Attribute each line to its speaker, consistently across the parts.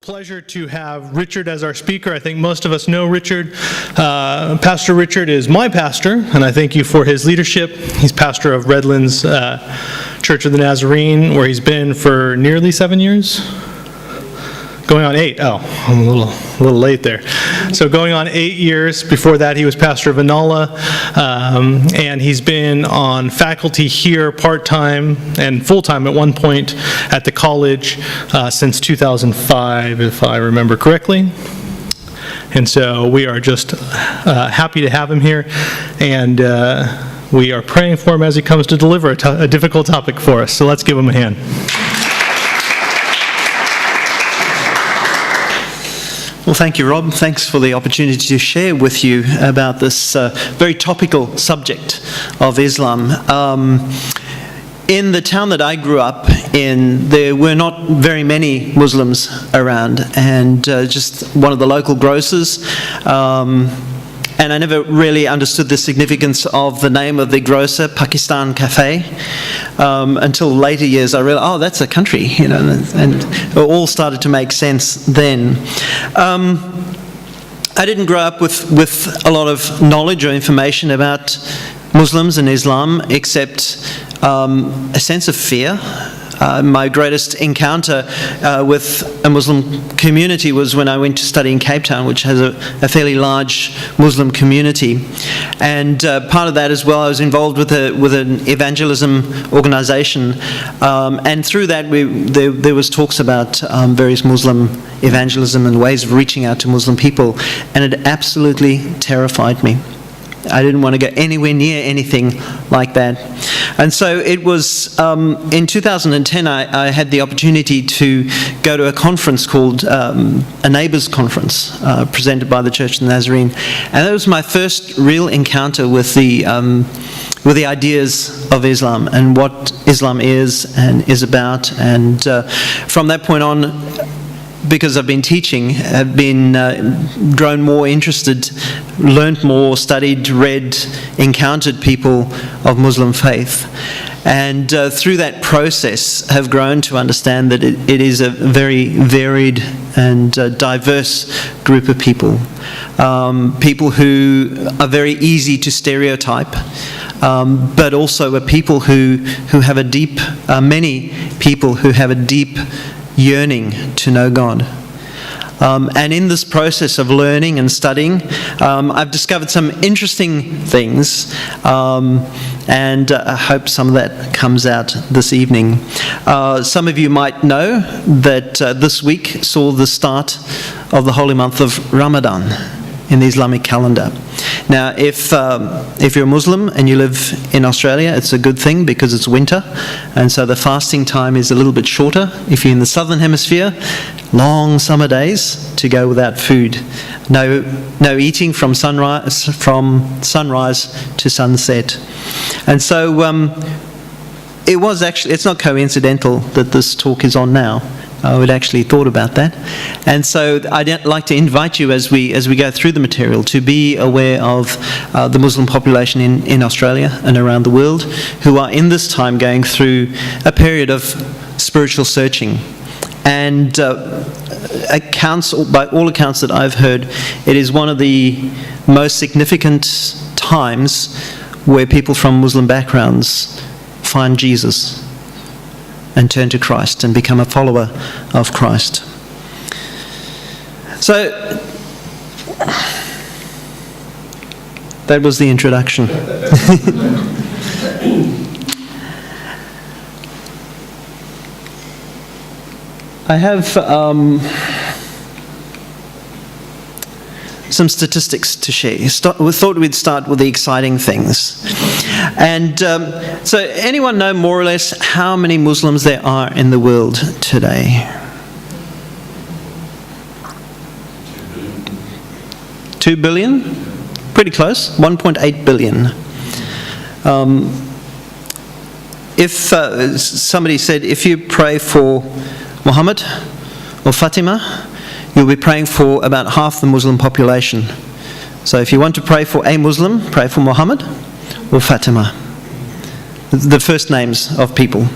Speaker 1: Pleasure to have Richard as our speaker. I think most of us know Richard. Pastor Richard is my pastor, and I thank you for his leadership. He's pastor of Redlands Church of the Nazarene, where he's been for nearly 7 years. Going on 8. Oh, I'm a little late there. So going on 8 years. Before that, he was pastor of Inala, and he's been on faculty here part-time and full-time at one point at the college since 2005, if I remember correctly. And so we are just happy to have him here, and we are praying for him as he comes to deliver a difficult topic for us. So let's give him a hand.
Speaker 2: Well, thank you, Rob. Thanks for the opportunity to share with you about this very topical subject of Islam. In the town that I grew up in, there were not very many Muslims around, and just one of the local grocers. And I never really understood the significance of the name of the grocer, Pakistan Cafe, until later years I realized, oh, that's a country, you know, and it all started to make sense then. I didn't grow up with a lot of knowledge or information about Muslims and Islam, except a sense of fear. My greatest encounter with a Muslim community was when I went to study in Cape Town, which has a fairly large Muslim community. And part of that as well, I was involved with an evangelism organisation. And through that, there was talks about various Muslim evangelism and ways of reaching out to Muslim people. And it absolutely terrified me. I didn't want to go anywhere near anything like that. And so it was in 2010 I had the opportunity to go to a conference called a Neighbours Conference presented by the Church of the Nazarene. And that was my first real encounter with the ideas of Islam and what Islam is and is about. And from that point on, because I've been teaching, have been grown more interested, learnt more, studied, read, encountered people of Muslim faith. And through that process have grown to understand that it is a very varied and diverse group of people. People who are very easy to stereotype, but also are people who have a deep, many people who have a deep yearning to know God. And in this process of learning and studying, I've discovered some interesting things, and I hope some of that comes out this evening. Some of you might know that this week saw the start of the holy month of Ramadan in the Islamic calendar. Now, if you're a Muslim and you live in Australia, it's a good thing because it's winter, and so the fasting time is a little bit shorter. If you're in the southern hemisphere, long summer days to go without food. No eating from sunrise to sunset. And so it's not coincidental that this talk is on now. I had actually thought about that. And so I'd like to invite you as we go through the material to be aware of the Muslim population in Australia and around the world who are in this time going through a period of spiritual searching. And by all accounts that I've heard, it is one of the most significant times where people from Muslim backgrounds find Jesus and turn to Christ and become a follower of Christ. So, that was the introduction. I have some statistics to share. We thought we'd start with the exciting things. And so anyone know more or less how many Muslims there are in the world today? 2 billion? Pretty close. 1.8 billion. If somebody said, if you pray for Muhammad or Fatima, you'll be praying for about half the Muslim population. So if you want to pray for a Muslim, pray for Muhammad or Fatima. The first names of people.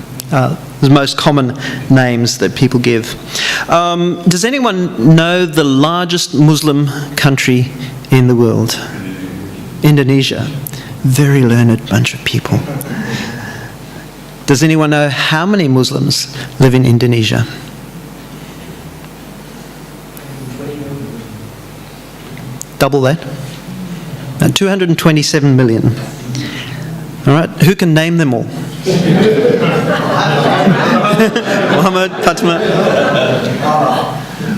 Speaker 2: the most common names that people give. Does anyone know the largest Muslim country in the world? Indonesia. Very learned bunch of people. Does anyone know how many Muslims live in Indonesia? Double that? 227 million. All right, who can name them all? Muhammad, Fatima.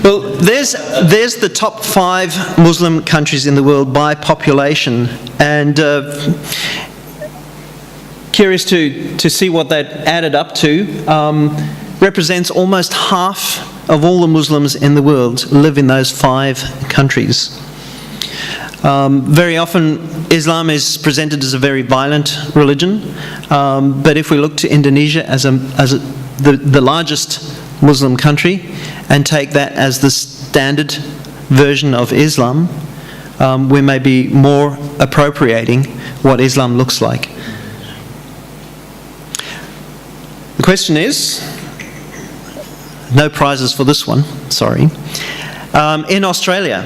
Speaker 2: Well, there's the top 5 Muslim countries in the world by population, and curious to see what that added up to. Represents almost half of all the Muslims in the world live in those 5 countries. Very often, Islam is presented as a very violent religion, but if we look to Indonesia as the largest Muslim country and take that as the standard version of Islam, we may be more appropriating what Islam looks like. The question is, no prizes for this one, sorry. In Australia,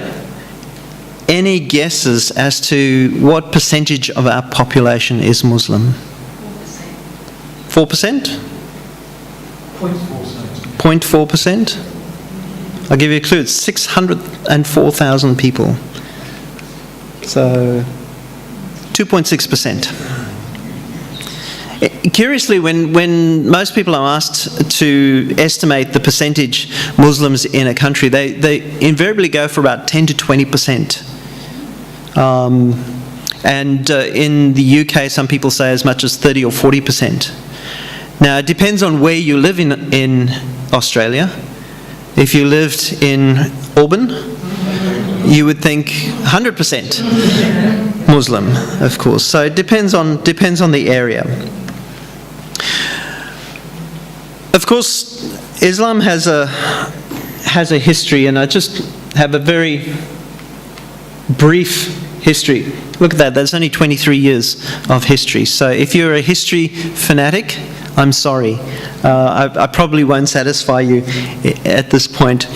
Speaker 2: any guesses as to what percentage of our population is Muslim? 4%? 0.4%. I'll give you a clue, it's 604,000 people. So, 2.6%. Curiously, when most people are asked to estimate the percentage Muslims in a country, they invariably go for about 10 to 20%. And in the UK, some people say as much as 30 or 40%. Now, it depends on where you live in Australia. If you lived in Auburn, you would think 100% Muslim, of course. So it depends on the area. Of course, Islam has a history, and I just have a very brief history. Look at that, that's only 23 years of history. So if you're a history fanatic, I'm sorry. I probably won't satisfy you at this point.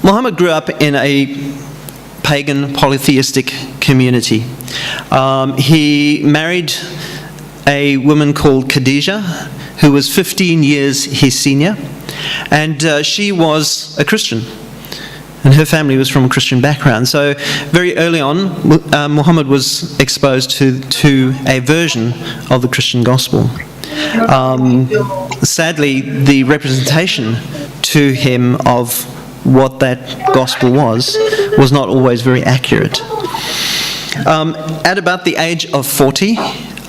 Speaker 2: Muhammad grew up in a pagan polytheistic community. He married a woman called Khadijah, who was 15 years his senior, and she was a Christian. And her family was from a Christian background. So very early on, Muhammad was exposed to a version of the Christian gospel. Sadly, the representation to him of what that gospel was not always very accurate. At about the age of 40,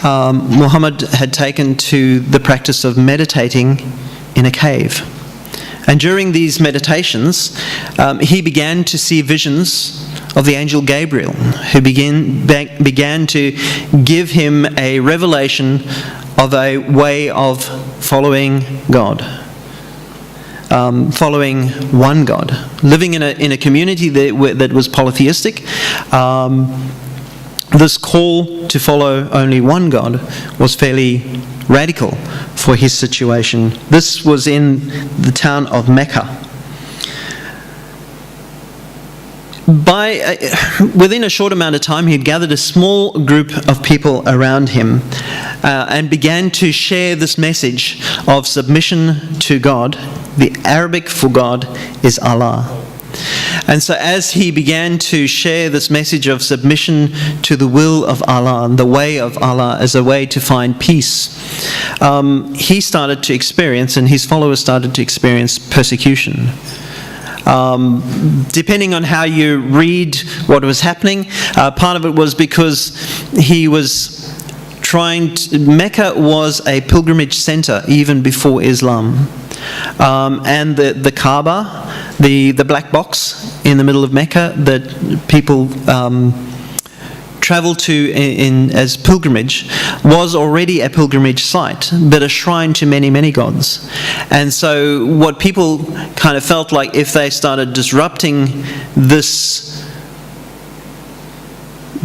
Speaker 2: Muhammad had taken to the practice of meditating in a cave. And during these meditations, he began to see visions of the angel Gabriel, who began to give him a revelation of a way of following God, following one God, living in a community that was polytheistic. This call to follow only one God was fairly radical for his situation. This was in the town of Mecca. Within a short amount of time, he had gathered a small group of people around him and began to share this message of submission to God. The Arabic for God is Allah. And so as he began to share this message of submission to the will of Allah and the way of Allah as a way to find peace, he started to experience, and his followers started to experience, persecution. Depending on how you read what was happening, part of it was because he was Mecca was a pilgrimage center even before Islam. And the Kaaba, the black box in the middle of Mecca that people travel to as pilgrimage, was already a pilgrimage site, but a shrine to many, many gods. And so what people kind of felt like, if they started disrupting this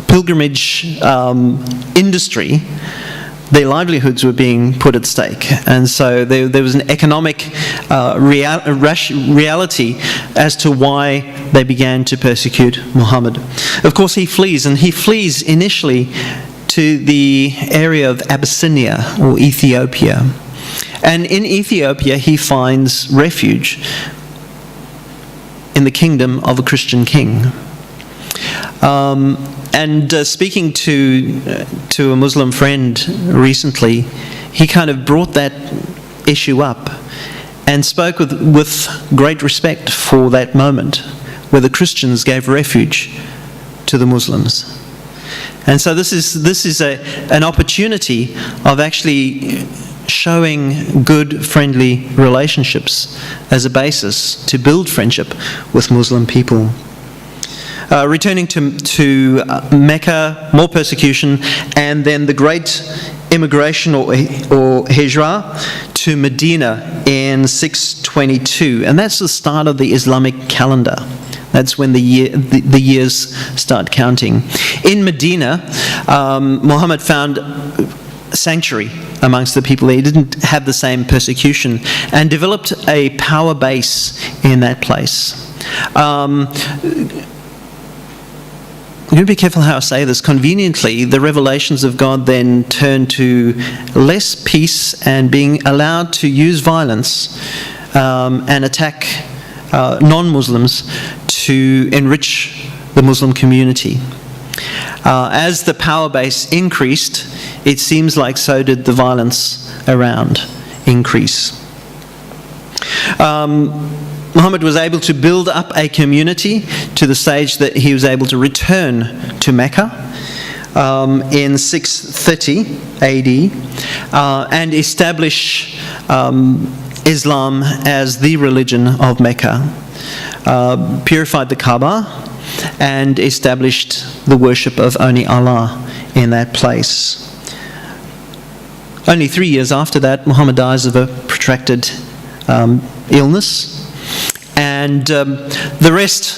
Speaker 2: pilgrimage industry, their livelihoods were being put at stake. And so there was an economic reality as to why they began to persecute Muhammad. Of course, he flees, and he flees initially to the area of Abyssinia, or Ethiopia. And in Ethiopia, he finds refuge in the kingdom of a Christian king. Speaking to a Muslim friend recently, he kind of brought that issue up and spoke with great respect for that moment where the Christians gave refuge to the Muslims. And so this is an opportunity of actually showing good, friendly relationships as a basis to build friendship with Muslim people. Returning to Mecca, more persecution, and then the great immigration or hijrah to Medina in 622. And that's the start of the Islamic calendar. That's when the years start counting. In Medina, Muhammad found sanctuary amongst the people. He didn't have the same persecution and developed a power base in that place. I'm going to be careful how I say this. Conveniently, the revelations of God then turn to less peace and being allowed to use violence and attack non-Muslims to enrich the Muslim community. As the power base increased, it seems like so did the violence around increase. Muhammad was able to build up a community to the stage that he was able to return to Mecca in 630 AD and establish Islam as the religion of Mecca, purified the Kaaba and established the worship of only Allah in that place. Only 3 years after that, Muhammad dies of a protracted illness. And the rest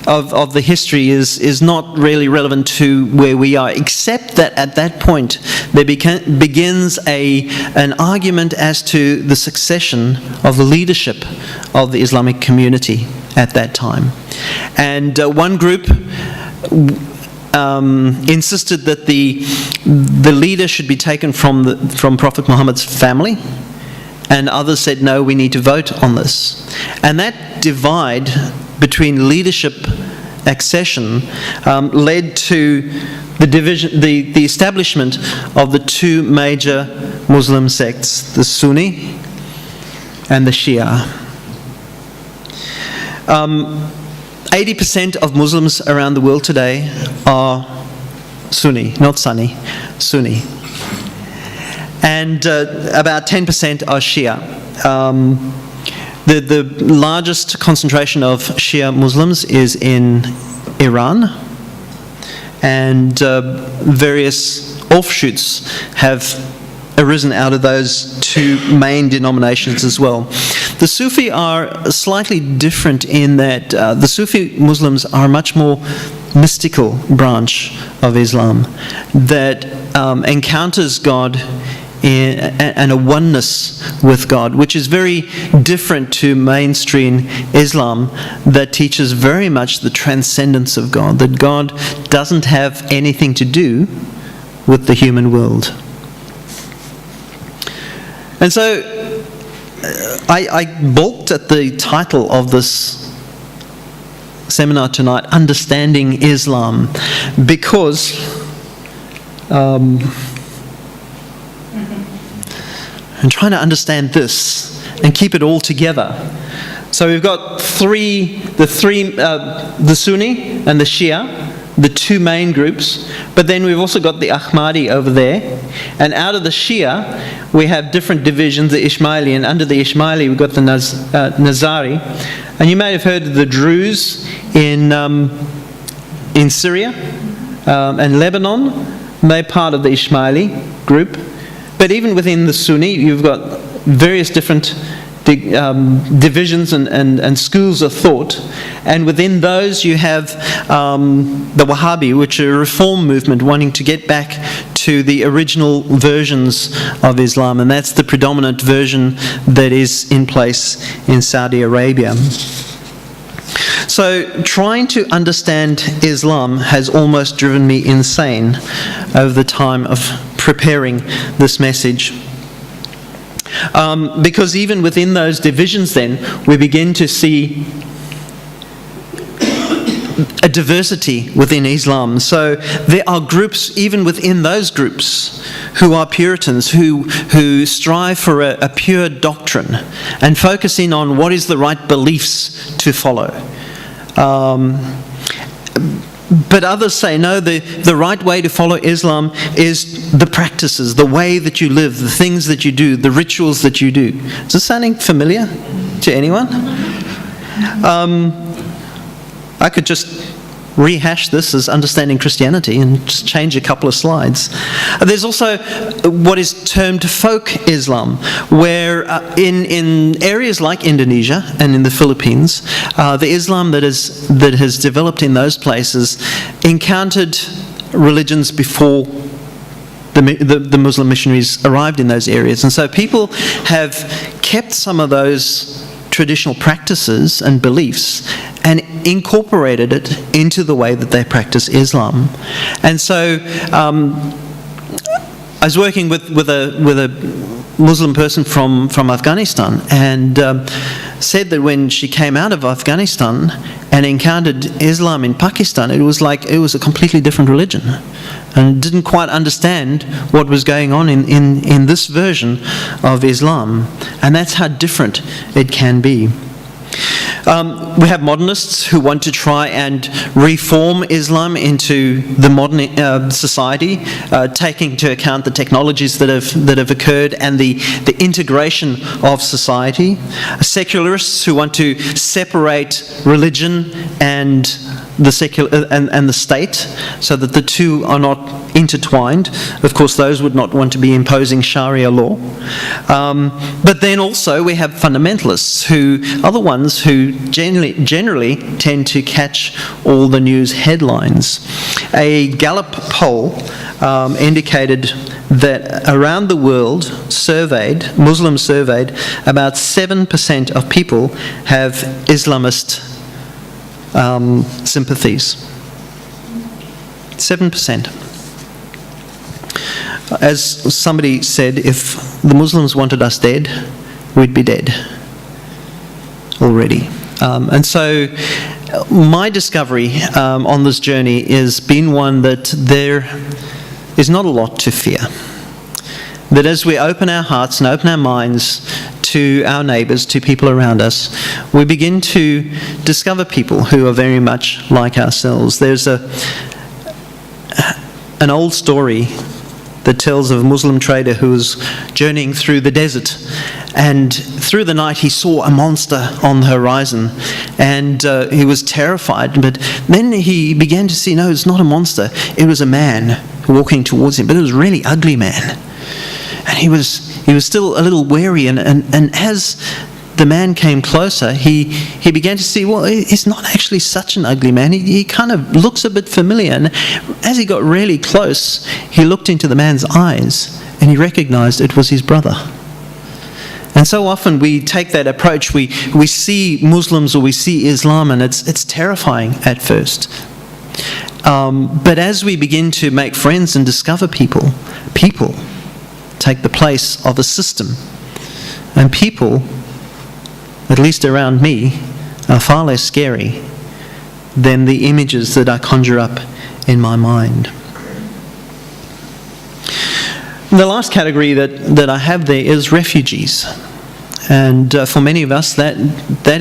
Speaker 2: of the history is not really relevant to where we are, except that at that point there begins an argument as to the succession of the leadership of the Islamic community at that time. And one group insisted that the leader should be taken from Prophet Muhammad's family, and others said, no, we need to vote on this. And that divide between leadership accession led to the division, the establishment of the two major Muslim sects, the Sunni and the Shia. 80% of Muslims around the world today are Sunni, not Sunni, Sunni. And about 10% are Shia. The largest concentration of Shia Muslims is in Iran, and various offshoots have arisen out of those two main denominations as well. The Sufi are slightly different in that the Sufi Muslims are a much more mystical branch of Islam that encounters God and a oneness with God, which is very different to mainstream Islam that teaches very much the transcendence of God, that God doesn't have anything to do with the human world. And so I balked at the title of this seminar tonight, Understanding Islam, because I'm trying to understand this and keep it all together. So we've got the Sunni and the Shia, the two main groups, but then we've also got the Ahmadi over there, and out of the Shia we have different divisions, the Ismaili, and under the Ismaili we've got the Nazari, and you may have heard of the Druze in Syria and Lebanon. They're part of the Ismaili group. But even within the Sunni, you've got various different divisions and schools of thought. And within those you have the Wahhabi, which are a reform movement wanting to get back to the original versions of Islam, and that's the predominant version that is in place in Saudi Arabia. So trying to understand Islam has almost driven me insane over the time of preparing this message. Because even within those divisions then, we begin to see a diversity within Islam. So there are groups, even within those groups, who are Puritans, who strive for a pure doctrine and focus in on what is the right beliefs to follow. But others say, no, the right way to follow Islam is the practices, the way that you live, the things that you do, the rituals that you do. Is this sounding familiar to anyone? I could just rehash this as understanding Christianity and just change a couple of slides. There's also what is termed folk Islam, where in areas like Indonesia and in the Philippines, the Islam that has developed in those places encountered religions before the Muslim missionaries arrived in those areas. And so people have kept some of those traditional practices and beliefs and incorporated it into the way that they practice Islam. And so I was working with a Muslim person from Afghanistan, and said that when she came out of Afghanistan and encountered Islam in Pakistan, it was like it was a completely different religion, and didn't quite understand what was going on in this version of Islam. And that's how different it can be. We have modernists who want to try and reform Islam into the modern society, taking into account the technologies that have occurred and the integration of society. Secularists who want to separate religion and the secular and the state, so that the two are not intertwined. Of course, those would not want to be imposing Sharia law. But then also we have fundamentalists, who are the ones who generally tend to catch all the news headlines. A Gallup poll indicated that around the world, Muslims surveyed, about 7% of people have Islamist sympathies. 7%. As somebody said, if the Muslims wanted us dead, we'd be dead already. And so my discovery on this journey has been one that there is not a lot to fear. That as we open our hearts and open our minds to our neighbours, to people around us, we begin to discover people who are very much like ourselves. There's an old story that tells of a Muslim trader who was journeying through the desert, and through the night he saw a monster on the horizon, and he was terrified. But then he began to see, no, it's not a monster, it was a man walking towards him, but it was a really ugly man. And he was still a little wary, and as the man came closer, he began to see, well, he's not actually such an ugly man. He kind of looks a bit familiar. And as he got really close, he looked into the man's eyes and he recognized it was his brother. And so often we take that approach. We see Muslims or we see Islam, and it's terrifying at first. But as we begin to make friends and discover people take the place of a system. And people, at least around me, are far less scary than the images that I conjure up in my mind. The last category that I have there is refugees. And for many of us, that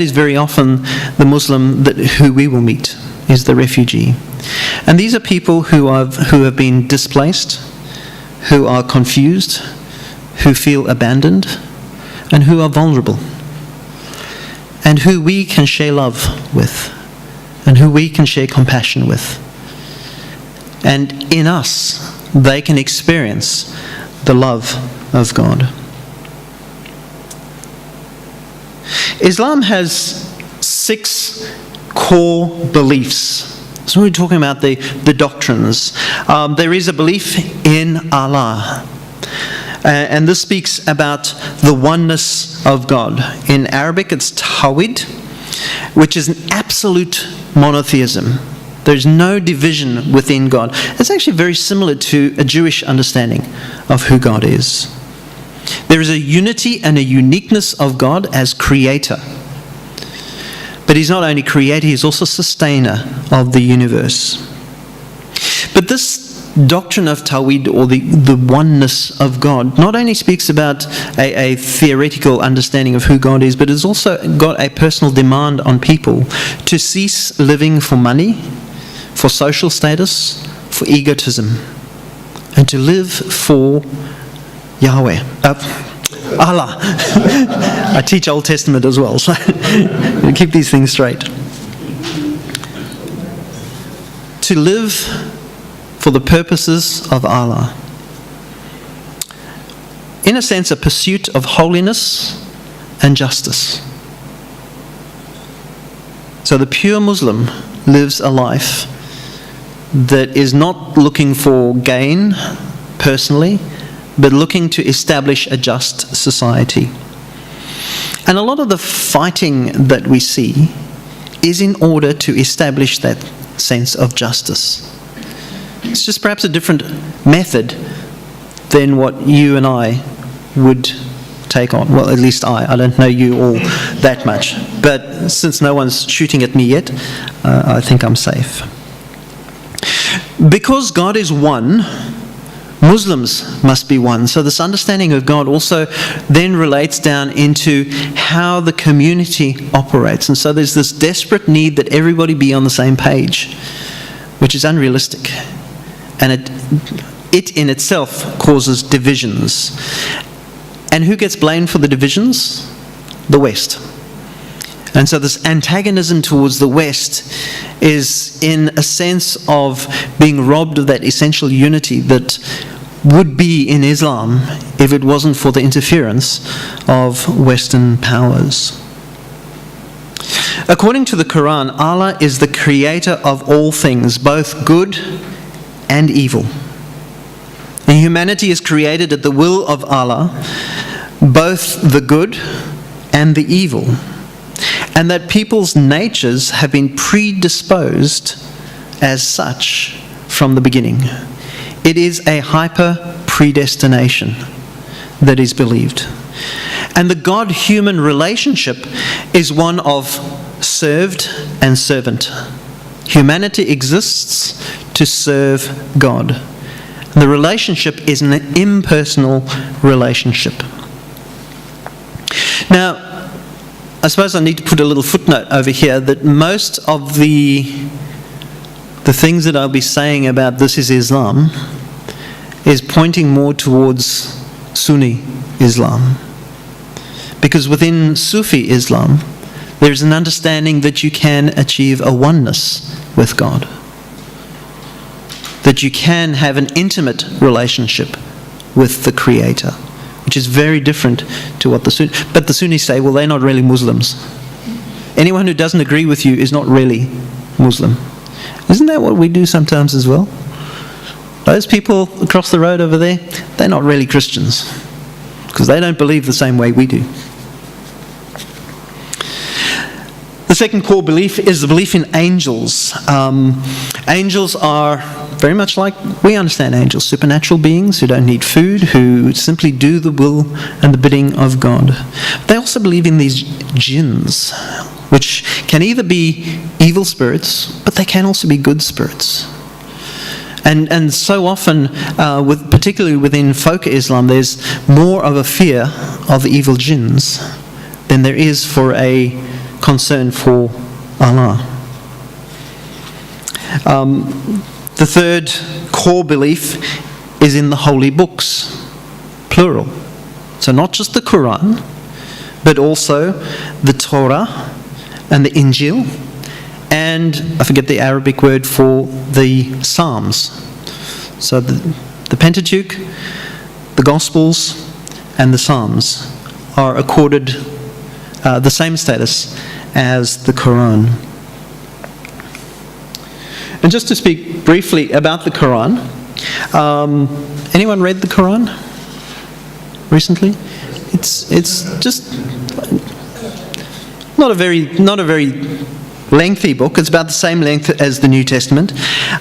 Speaker 2: is very often the Muslim who we will meet, is the refugee. And these are people who have been displaced, who are confused, who feel abandoned, and who are vulnerable, and who we can share love with, and who we can share compassion with. And in us, they can experience the love of God. Islam has 6 core beliefs So we're talking about the doctrines. There is a belief in Allah. And this speaks about the oneness of God. In Arabic, it's Tawhid, which is an absolute monotheism. There's no division within God. It's actually very similar to a Jewish understanding of who God is. There is a unity and a uniqueness of God as creator. But he's not only creator, he's also sustainer of the universe. But this doctrine of Tawhid, or the oneness of God, not only speaks about a theoretical understanding of who God is, but it's also got a personal demand on people to cease living for money, for social status, for egotism, and to live for Yahweh, Allah. I teach Old Testament as well, so keep these things straight. To live for the purposes of Allah. In a sense, a pursuit of holiness and justice. So the pure Muslim lives a life that is not looking for gain personally, but looking to establish a just society. And a lot of the fighting that we see is in order to establish that sense of justice. It's just perhaps a different method than what you and I would take on. Well, at least I don't know you all that much. But since no one's shooting at me yet, I think I'm safe. Because God is one, Muslims must be one. So this understanding of God also then relates down into how the community operates. And so there's this desperate need that everybody be on the same page, which is unrealistic. And it in itself causes divisions. And who gets blamed for the divisions? The West. And so this antagonism towards the West is in a sense of being robbed of that essential unity that would be in Islam if it wasn't for the interference of Western powers. According to the Quran, Allah is the creator of all things, both good and evil. And humanity is created at the will of Allah, both the good and the evil. And that people's natures have been predisposed as such from the beginning. It is a hyper-predestination that is believed. And the God-human relationship is one of served and servant. Humanity exists to serve God. And the relationship is an impersonal relationship. Now, I suppose I need to put a little footnote over here that most of the things that I'll be saying about this is Islam is pointing more towards Sunni Islam. Because within Sufi Islam, there's an understanding that you can achieve a oneness with God. That you can have an intimate relationship with the Creator, which is very different to what the Sunnis... But the Sunnis say, well, they're not really Muslims. Anyone who doesn't agree with you is not really Muslim. Isn't that what we do sometimes as well? Those people across the road over there, they're not really Christians, because they don't believe the same way we do. The second core belief is the belief in angels. Angels are very much like we understand angels, supernatural beings who don't need food, who simply do the will and the bidding of God. They also believe in these jinns, which can either be evil spirits, but they can also be good spirits. And so often, particularly within folk Islam, there's more of a fear of the evil jinns than there is for a concern for Allah. The third core belief is in the holy books, plural. So not just the Quran, but also the Torah and the Injil, and I forget the Arabic word for the Psalms. So the Pentateuch, the Gospels, and the Psalms are accorded the same status as the Quran. And just to speak briefly about the Quran, anyone read the Quran recently? It's just not a very lengthy book. It's about the same length as the New Testament,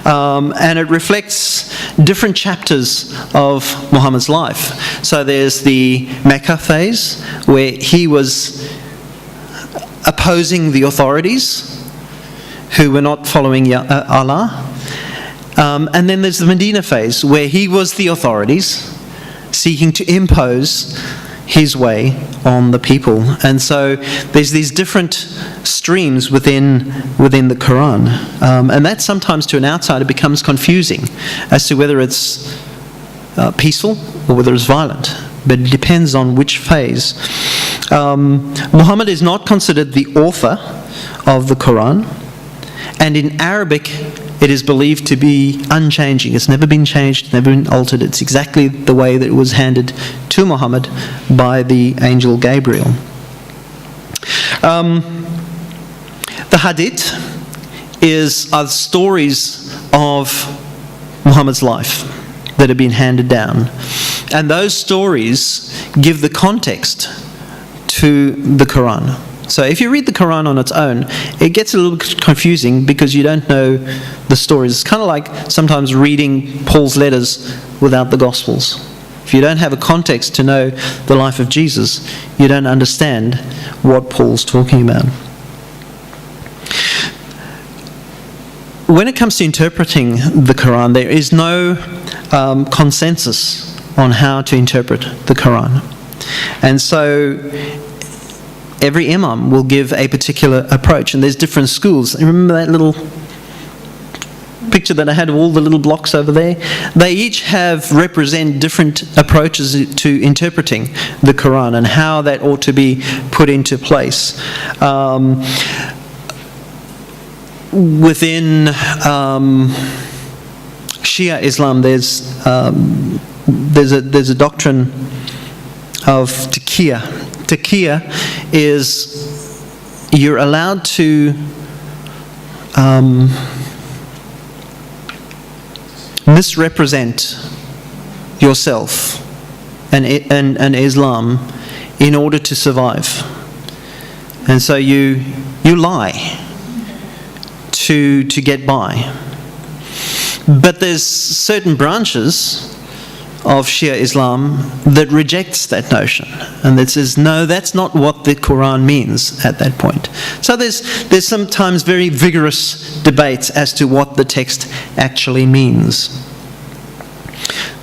Speaker 2: and it reflects different chapters of Muhammad's life. So there's the Mecca phase, where he was opposing the authorities who were not following Allah. And then there's the Medina phase, where he was the authorities seeking to impose his way on the people. And so there's these different streams within the Quran. And that sometimes to an outsider becomes confusing as to whether it's peaceful or whether it's violent. But it depends on which phase. Muhammad is not considered the author of the Quran. And in Arabic, it is believed to be unchanging. It's never been changed, never been altered. It's exactly the way that it was handed to Muhammad by the angel Gabriel. The Hadith are stories of Muhammad's life that have been handed down. And those stories give the context to the Quran. So if you read the Quran on its own, it gets a little confusing because you don't know the stories. It's kind of like sometimes reading Paul's letters without the Gospels. If you don't have a context to know the life of Jesus, you don't understand what Paul's talking about. When it comes to interpreting the Quran, there is no consensus on how to interpret the Quran. And so every imam will give a particular approach, and there's different schools. Remember that little picture that I had of all the little blocks over there? They each represent different approaches to interpreting the Quran and how that ought to be put into place. Within Shia Islam, there's a doctrine of taqiyya. Taqiyya is you're allowed to misrepresent yourself and Islam in order to survive. And so you lie to get by. But there's certain branches of Shia Islam that rejects that notion and that says, no, that's not what the Quran means at that point. So there's sometimes very vigorous debates as to what the text actually means.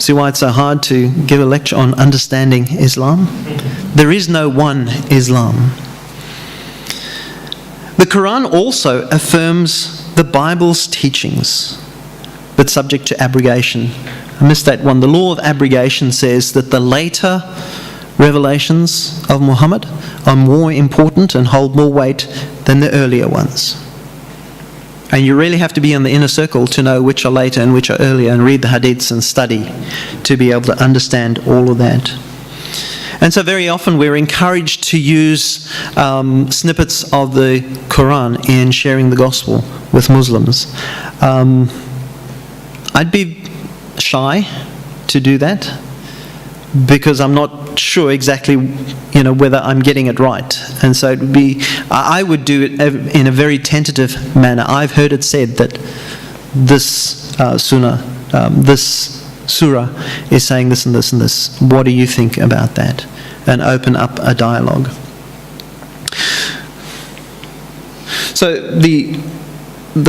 Speaker 2: See why it's so hard to give a lecture on understanding Islam? There is no one Islam. The Quran also affirms the Bible's teachings, but subject to abrogation. I missed that one. The law of abrogation says that the later revelations of Muhammad are more important and hold more weight than the earlier ones. And you really have to be in the inner circle to know which are later and which are earlier, and read the hadiths and study to be able to understand all of that. And so very often we're encouraged to use snippets of the Quran in sharing the gospel with Muslims. I'd be shy to do that because I'm not sure exactly, whether I'm getting it right. And so I would do it in a very tentative manner. I've heard it said that this this surah is saying this and this and this. What do you think about that? And open up a dialogue. So the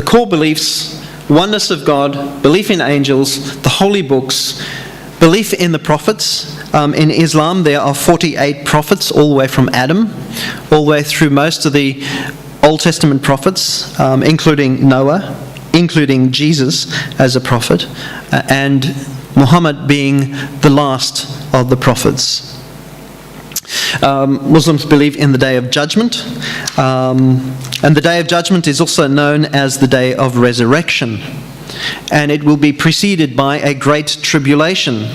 Speaker 2: core beliefs: oneness of God, belief in angels, the holy books, belief in the prophets. In Islam, there are 48 prophets, all the way from Adam, all the way through most of the Old Testament prophets, including Noah, including Jesus as a prophet, and Muhammad being the last of the prophets. Muslims believe in the Day of Judgment, and the Day of Judgment is also known as the Day of Resurrection, and it will be preceded by a great tribulation.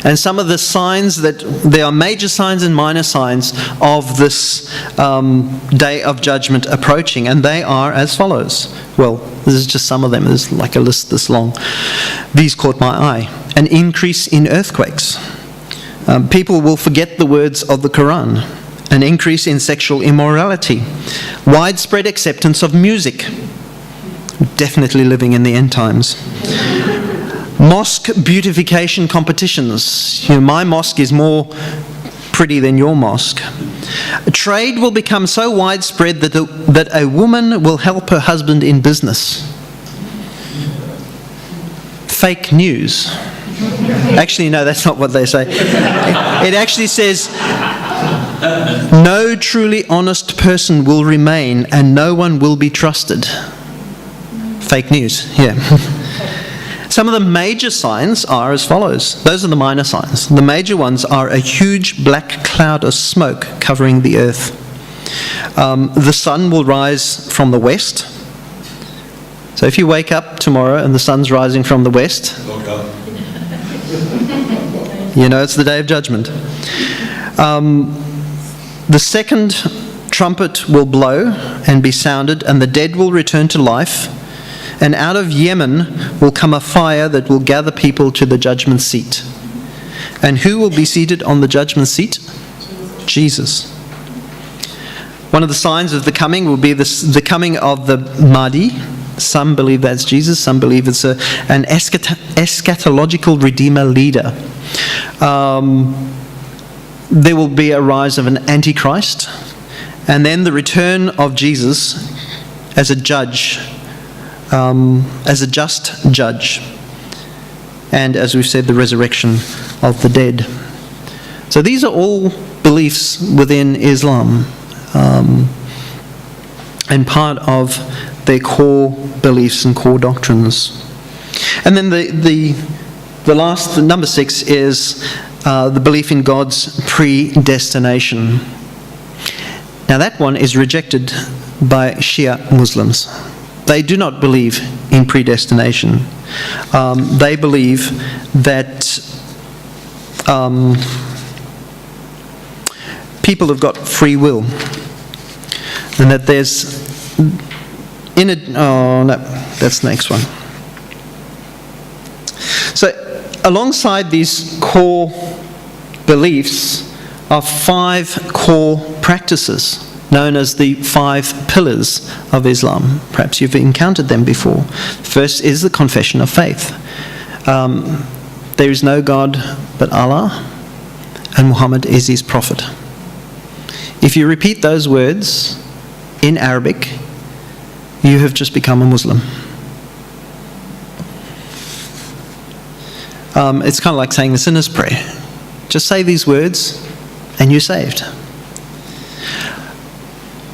Speaker 2: And some of the signs there are major signs and minor signs of this day of judgment approaching, and they are as follows. Well, this is just some of them. There's like a list this long. These caught my eye. An increase in earthquakes. People will forget the words of the Quran. An increase in sexual immorality. Widespread acceptance of music. Definitely living in the end times. Mosque beautification competitions. My mosque is more pretty than your mosque. Trade will become so widespread that a woman will help her husband in business. Fake news. Actually, no, that's not what they say. It actually says, no truly honest person will remain and no one will be trusted. Fake news, yeah. Some of the major signs are as follows. Those are the minor signs. The major ones are a huge black cloud of smoke covering the earth. The sun will rise from the west. So if you wake up tomorrow and the sun's rising from the west, you know it's the day of judgment. The second trumpet will blow and be sounded, and the dead will return to life. And out of Yemen will come a fire that will gather people to the judgment seat. And who will be seated on the judgment seat? Jesus. One of the signs of the coming will be the coming of the Mahdi. Some believe that's Jesus, some believe it's an eschatological redeemer leader. There will be a rise of an antichrist, and then the return of Jesus as a judge, as a just judge, and as we've said, the resurrection of the dead. So these are all beliefs within Islam, and part of their core beliefs and core doctrines. And then the last, number 6, is the belief in God's predestination. Now that one is rejected by Shia Muslims. They do not believe in predestination. They believe that people have got free will, and that there's that's the next one. So alongside these core beliefs are 5 core practices known as the 5 pillars of Islam. Perhaps you've encountered them before. First is the confession of faith. There is no God but Allah, and Muhammad is his prophet. If you repeat those words in Arabic, you have just become a Muslim. It's kind of like saying the sinner's prayer. Just say these words and you're saved.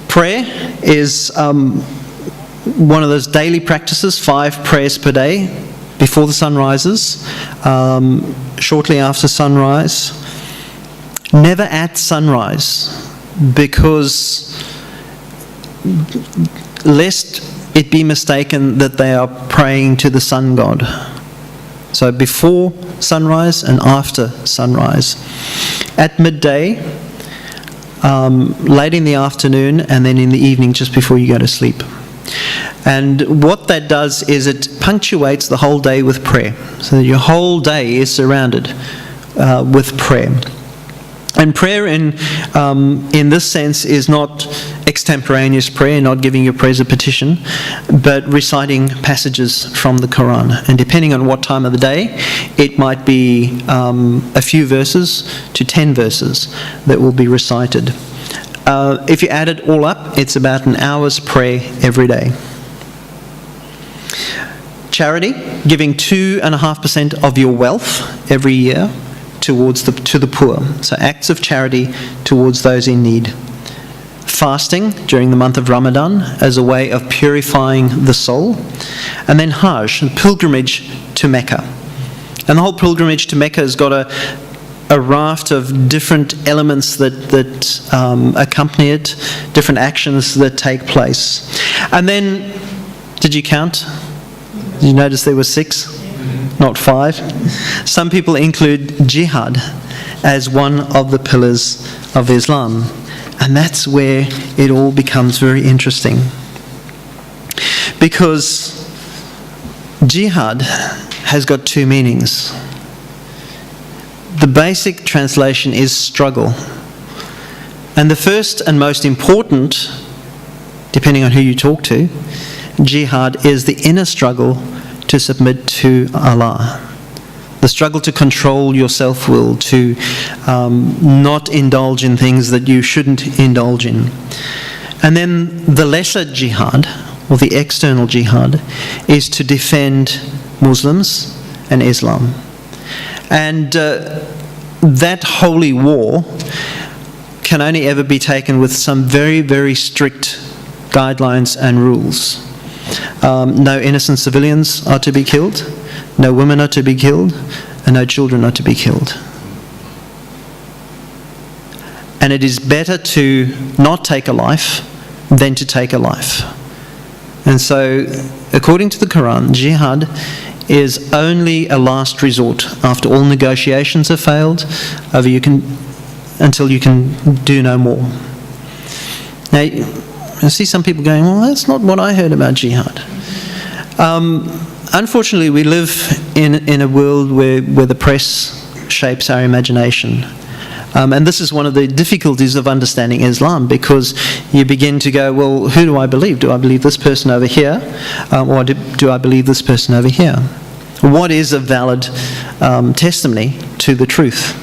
Speaker 2: Prayer is one of those daily practices, 5 prayers per day, before the sun rises, shortly after sunrise. Never at sunrise, because lest it be mistaken that they are praying to the sun god. So before sunrise and after sunrise. At midday, late in the afternoon, and then in the evening just before you go to sleep. And what that does is it punctuates the whole day with prayer. So that your whole day is surrounded with prayer. And prayer in this sense is not extemporaneous prayer, not giving your prayers a petition, but reciting passages from the Quran. And depending on what time of the day, it might be a few verses to 10 verses that will be recited. If you add it all up, it's about an hour's prayer every day. Charity, giving 2.5% of your wealth every year to the poor. So acts of charity towards those in need. Fasting during the month of Ramadan as a way of purifying the soul. And then Hajj, pilgrimage to Mecca. And the whole pilgrimage to Mecca has got a raft of different elements that accompany it, different actions that take place. And then, did you count? Did you notice there were 6? not 5. Some people include jihad as one of the pillars of Islam. And that's where it all becomes very interesting. Because jihad has got 2 meanings. The basic translation is struggle. And the first and most important, depending on who you talk to, jihad is the inner struggle to submit to Allah. The struggle to control your self-will, to not indulge in things that you shouldn't indulge in. And then the lesser jihad, or the external jihad, is to defend Muslims and Islam. And that holy war can only ever be taken with some very, very strict guidelines and rules. No innocent civilians are to be killed, no women are to be killed, and no children are to be killed. And it is better to not take a life than to take a life. And so, according to the Quran, jihad is only a last resort after all negotiations have failed, until you can do no more. Now, I see some people going, well, that's not what I heard about jihad. Unfortunately, we live in a world where the press shapes our imagination. And this is one of the difficulties of understanding Islam, because you begin to go, well, who do I believe? Do I believe this person over here? Or do I believe this person over here? What is a valid testimony to the truth?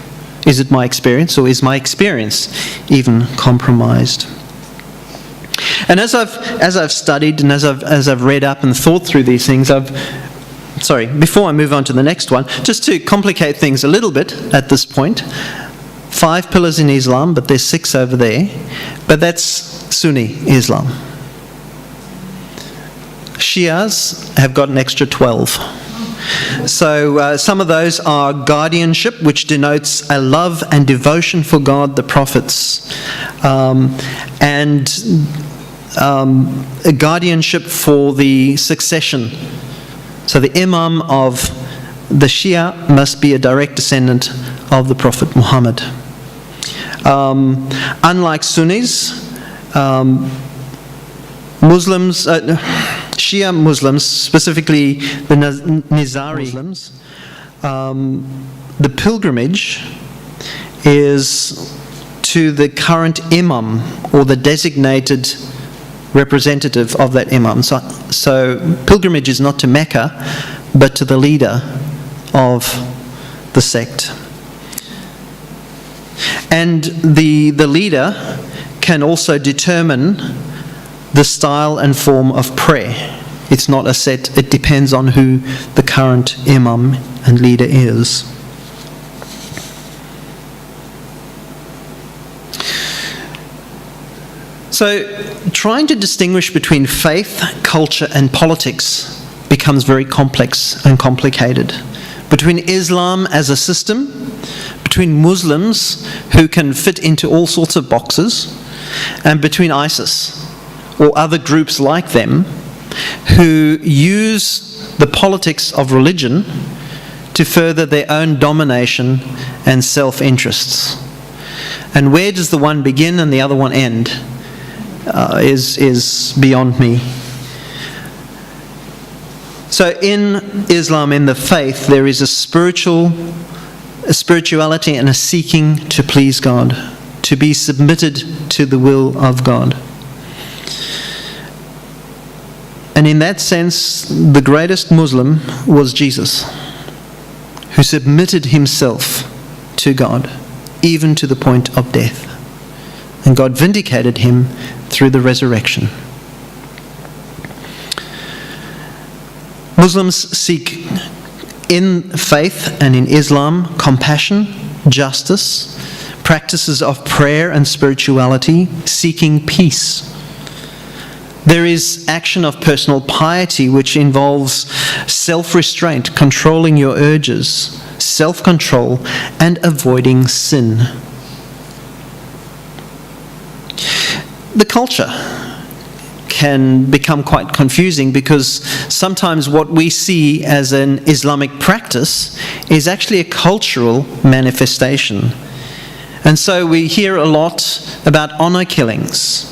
Speaker 2: Is it my experience, or is my experience even compromised? And as I've studied and as I've read up and thought through these things, before I move on to the next one, just to complicate things a little bit at this point, 5 pillars in Islam, but there's 6 over there, but that's Sunni Islam. Shias have got an extra 12. So some of those are guardianship, which denotes a love and devotion for God, the prophets, and a guardianship for the succession. So the Imam of the Shia must be a direct descendant of the Prophet Muhammad. Unlike Sunnis, Muslims, Shia Muslims, specifically the Nizari Muslims, the pilgrimage is to the current imam, or the designated representative of that imam. So pilgrimage is not to Mecca, but to the leader of the sect. And the leader can also determine the style and form of prayer. It's not a set, it depends on who the current imam and leader is. So, trying to distinguish between faith, culture, and politics becomes very complex and complicated. Between Islam as a system, between Muslims who can fit into all sorts of boxes, and between ISIS or other groups like them who use the politics of religion to further their own domination and self-interests. And where does the one begin and the other one end is beyond me. So in Islam, in the faith, there is a spirituality and a seeking to please God, to be submitted to the will of God. And in that sense, the greatest Muslim was Jesus, who submitted himself to God, even to the point of death. And God vindicated him through the resurrection. Muslims seek in faith and in Islam compassion, justice, practices of prayer and spirituality, seeking peace. There is action of personal piety, which involves self-restraint, controlling your urges, self-control, and avoiding sin. can become quite confusing, because sometimes what we see as an Islamic practice is actually a cultural manifestation. And so we hear a lot about honor killings,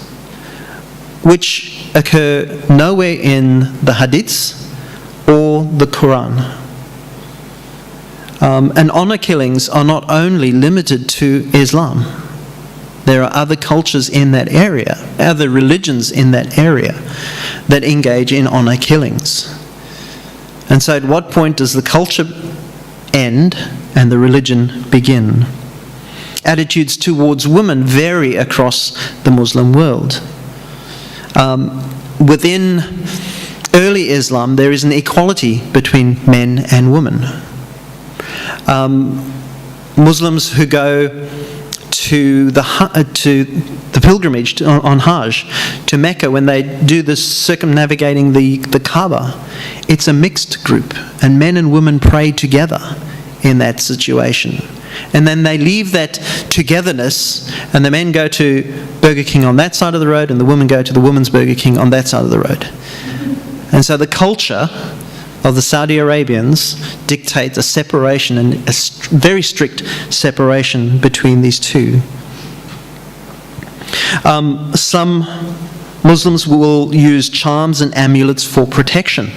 Speaker 2: which occur nowhere in the Hadiths or the Quran. And honor killings are not only limited to Islam. There are other cultures in that area, other religions in that area, that engage in honor killings. And so at what point does the culture end and the religion begin? Attitudes towards women vary across the Muslim world. Within early Islam, there is an equality between men and women. Muslims who go to the pilgrimage on Hajj to Mecca, when they do this circumnavigating the Kaaba, it's a mixed group, and men and women pray together in that situation. And then they leave that togetherness, and the men go to Burger King on that side of the road, and the women go to the women's Burger King on that side of the road. And so the culture of the Saudi Arabians dictates a separation, and a very strict separation between these two. Some Muslims will use charms and amulets for protection,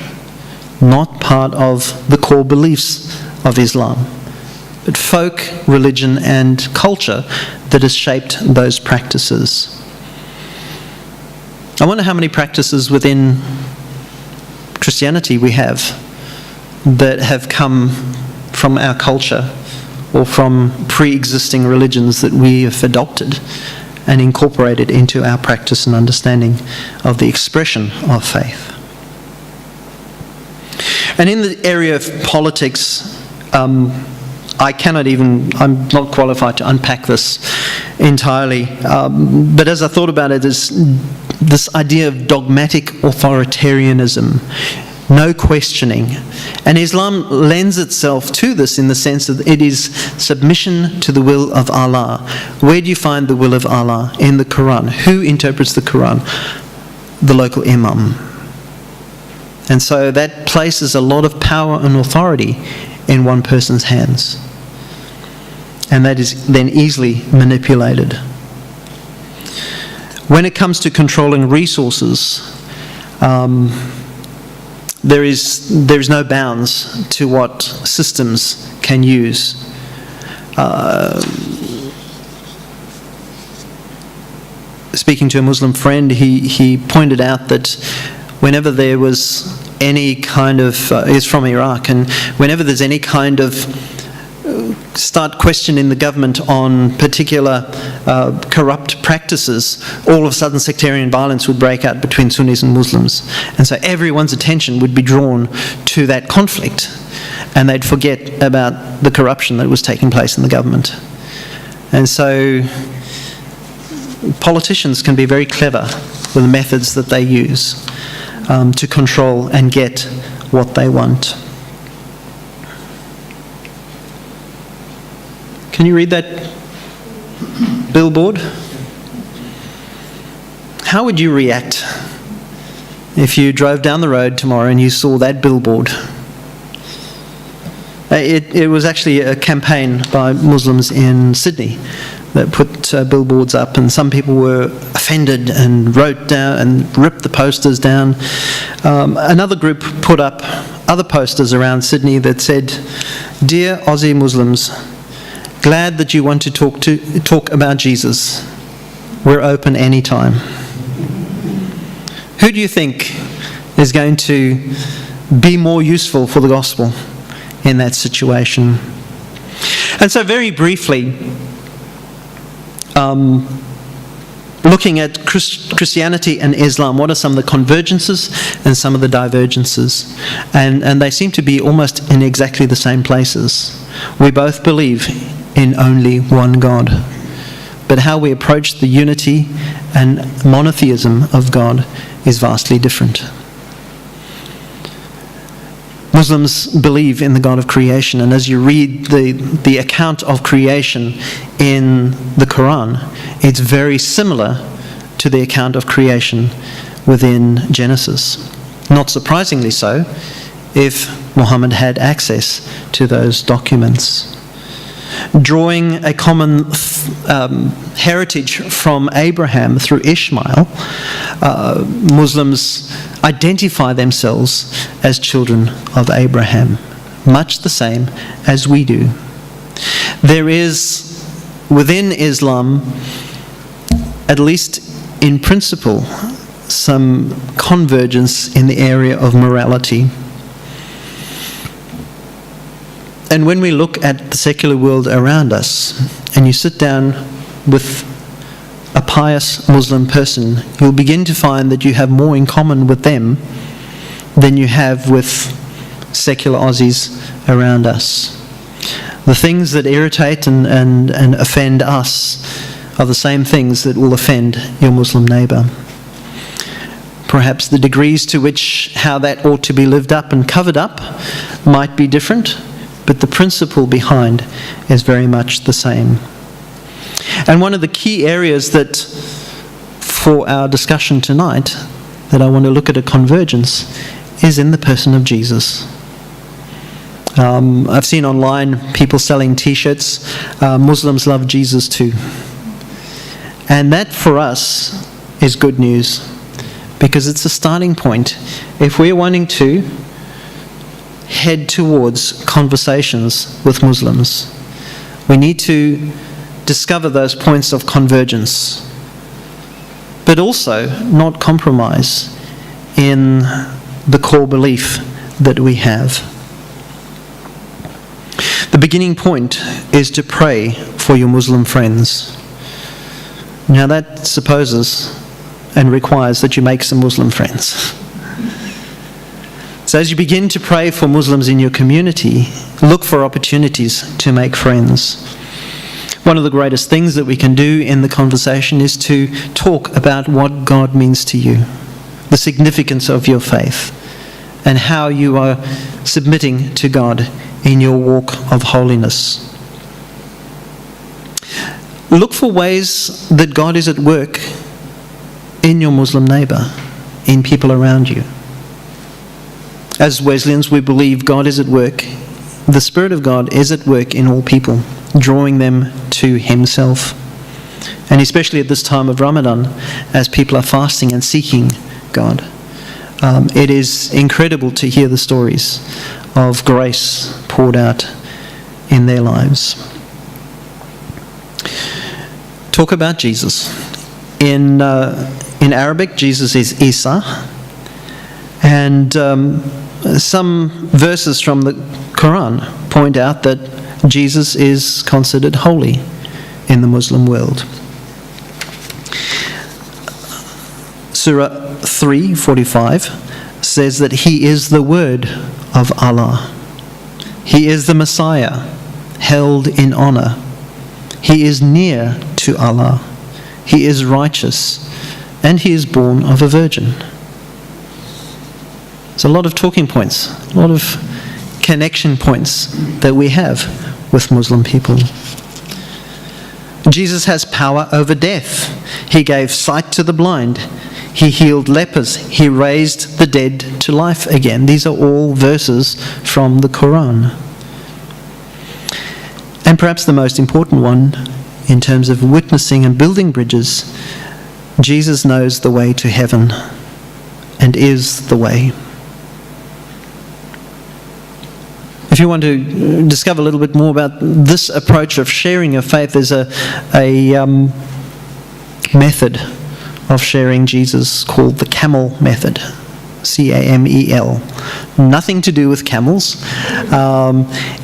Speaker 2: not part of the core beliefs of Islam, but folk, religion, and culture that has shaped those practices. I wonder how many practices within Christianity we have that have come from our culture or from pre-existing religions that we have adopted and incorporated into our practice and understanding of the expression of faith. And in the area of politics, I'm not qualified to unpack this entirely, but as I thought about it, is this idea of dogmatic authoritarianism, no questioning. And Islam lends itself to this in the sense that it is submission to the will of Allah. Where do you find the will of Allah? In the Quran. Who interprets the Quran? The local imam. And so that places a lot of power and authority in one person's hands. And that is then easily manipulated. When it comes to controlling resources, there is no bounds to what systems can use. Speaking to a Muslim friend, he pointed out that whenever there was any kind of, he's from Iraq, and whenever there's any kind of start questioning the government on particular corrupt practices, all of a sudden sectarian violence would break out between Sunnis and Muslims. And so everyone's attention would be drawn to that conflict, and they'd forget about the corruption that was taking place in the government. And so politicians can be very clever with the methods that they use to control and get what they want. Can you read that billboard? How would you react if you drove down the road tomorrow and you saw that billboard? It was actually a campaign by Muslims in Sydney that put billboards up, and some people were offended and wrote down and ripped the posters down. Another group put up other posters around Sydney that said, "Dear Aussie Muslims, glad that you want to talk about Jesus. We're open anytime." Who do you think is going to be more useful for the gospel in that situation? And so very briefly, looking at Christianity and Islam, what are some of the convergences and some of the divergences? And they seem to be almost in exactly the same places. We both believe in only one God. But how we approach the unity and monotheism of God is vastly different. Muslims believe in the God of creation, and as you read the account of creation in the Quran, it's very similar to the account of creation within Genesis. Not surprisingly so, if Muhammad had access to those documents. Drawing a common heritage from Abraham through Ishmael, Muslims identify themselves as children of Abraham, much the same as we do. There is, within Islam, at least in principle, some convergence in the area of morality. And when we look at the secular world around us, and you sit down with a pious Muslim person, you'll begin to find that you have more in common with them than you have with secular Aussies around us. The things that irritate and offend us are the same things that will offend your Muslim neighbour. Perhaps the degrees to which how that ought to be lived up and covered up might be different, but the principle behind is very much the same. And one of the key areas that, for our discussion tonight, that I want to look at a convergence is in the person of Jesus. I've seen online people selling t-shirts, Muslims love Jesus too. And that for us is good news, because it's a starting point. If we're wanting to head towards conversations with Muslims, we need to discover those points of convergence, but also not compromise in the core belief that we have. The beginning point is to pray for your Muslim friends. Now that supposes and requires that you make some Muslim friends. So as you begin to pray for Muslims in your community, look for opportunities to make friends. One of the greatest things that we can do in the conversation is to talk about what God means to you, the significance of your faith, and how you are submitting to God in your walk of holiness. Look for ways that God is at work in your Muslim neighbour, in people around you. As Wesleyans, we believe God is at work. The Spirit of God is at work in all people, drawing them to Himself. And especially at this time of Ramadan, as people are fasting and seeking God, it is incredible to hear the stories of grace poured out in their lives. Talk about Jesus. In Arabic, Jesus is Isa, and some verses from the Quran point out that Jesus is considered holy in the Muslim world. Surah 3:45 says that He is the Word of Allah. He is the Messiah, held in honor. He is near to Allah. He is righteous, and He is born of a virgin. There's a lot of talking points, a lot of connection points that we have with Muslim people. Jesus has power over death. He gave sight to the blind. He healed lepers. He raised the dead to life again. These are all verses from the Quran. And perhaps the most important one, in terms of witnessing and building bridges, Jesus knows the way to heaven and is the way. If you want to discover a little bit more about this approach of sharing your faith, there's a method of sharing Jesus called the camel method, C-A-M-E-L. Nothing to do with camels.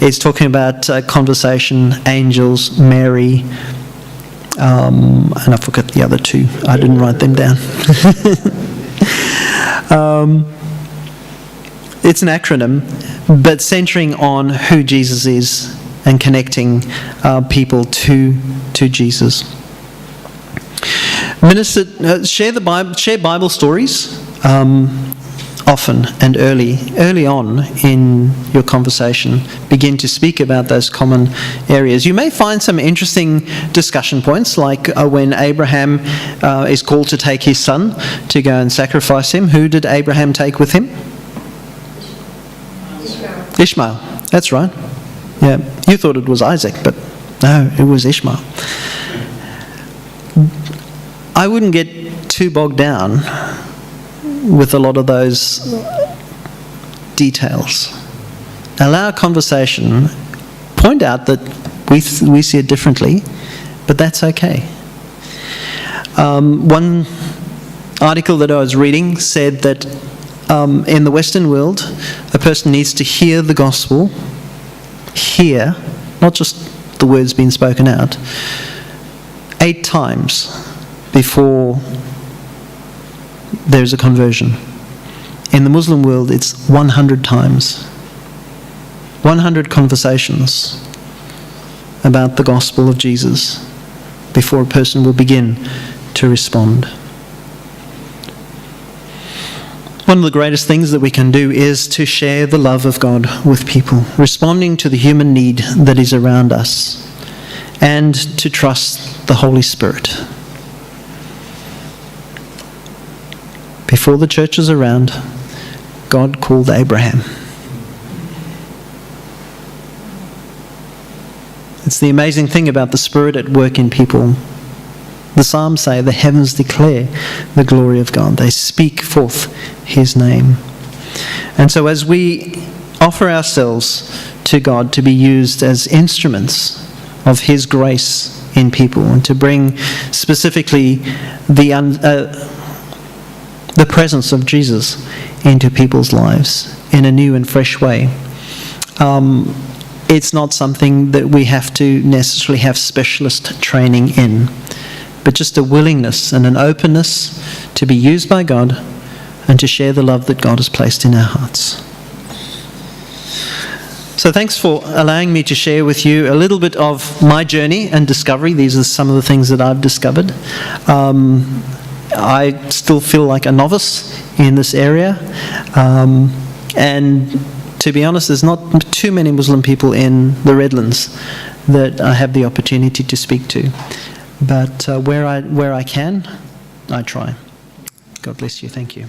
Speaker 2: It's talking about conversation, angels, Mary, and I forgot the other two. I didn't write them down. It's an acronym, but centering on who Jesus is and connecting people to Jesus. Share Bible stories. often and early on in your conversation, begin to speak about those common areas. You may find some interesting discussion points, like when Abraham is called to take his son to go and sacrifice him. Who did Abraham take with him? Ishmael. That's right. Yeah, you thought it was Isaac, but no, it was Ishmael. I wouldn't get too bogged down with a lot of those details. Allow conversation, point out that we see it differently, but that's okay. One article that I was reading said that in the Western world, a person needs to hear the gospel, hear, not just the words being spoken out, 8 times before there's a conversion. In the Muslim world, it's 100 times. 100 conversations about the gospel of Jesus before a person will begin to respond. One of the greatest things that we can do is to share the love of God with people, responding to the human need that is around us, and to trust the Holy Spirit. Before the church was around, God called Abraham. It's the amazing thing about the Spirit at work in people. The Psalms say the heavens declare the glory of God. They speak forth His name. And so as we offer ourselves to God to be used as instruments of His grace in people, and to bring specifically the presence of Jesus into people's lives in a new and fresh way, it's not something that we have to necessarily have specialist training in, but just a willingness and an openness to be used by God and to share the love that God has placed in our hearts. So thanks for allowing me to share with you a little bit of my journey and discovery. These are some of the things that I've discovered. I still feel like a novice in this area. And to be honest, there's not too many Muslim people in the Redlands that I have the opportunity to speak to. But where I can, I try. God bless you. Thank you.